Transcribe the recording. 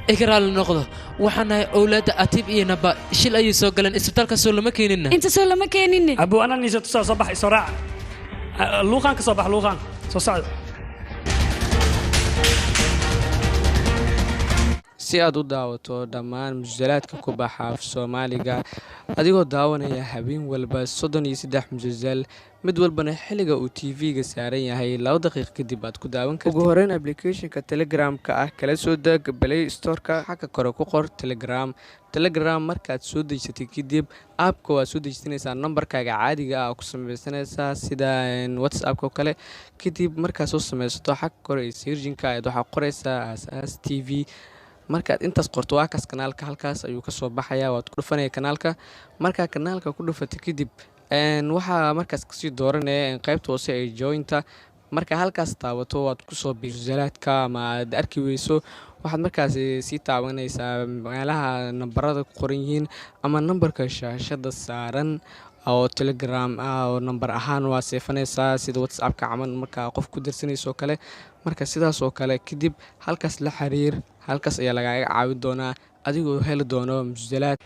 igraal noqdo waxaan ahay awlaadda atiib iyo naba shil ayay soo galeen isbitaalka soo lama keenin inta soo lama keenin abu ana niisa tusaa soo bax isoo raac luuqaan ka soo bax luuqaan soo socda si aad u daawato dhammaan musalsalaadka ku baxa af Soomaaliga adigoo daawanaya habeen walba 33 musalsal mid walbana xilliga uu TV-ga saaran yahay 2 daqiiqo kadib aad ku daawan kartid ugu horreyn application-ka Telegram-ka ah kala soo deg Play Store-ka xagga kore ku qor Telegram markaad soo dejisato kadib app-ka waa soo dejisanaysaa nambarkaaga caadiga ah ku samaysanaysaa sida WhatsApp-ka kale kadib markaad soo samaysato xagga kore ee searching-ka aad waxa qoraysaa Asaas TV markaad intaas qorto waa kaas kanaalka halkaas ayuu ka soo baxayaa waad ku dhufanaya kanaalka marka kanaalka ku dhufato kadib waxa markaas ka sii dooranaya qaybta hoose ee jointa marka halkaas taabato waad ku soo bixisaladka ama aad arki weyso waxaad markaas sii taabanaysaa meelaha nambarada ku qoran yihiin ama nambarka shaashada saaran oo Telegram oo nambar ahaan waa seefanaysaa sida WhatsApp-ka camal marka qof ku dirsanayso kale marka sidaas oo kale kadib halkaas la xiriir halkaas ayaa lagaaga caawin doonaa adigoo heli doono musalsalaad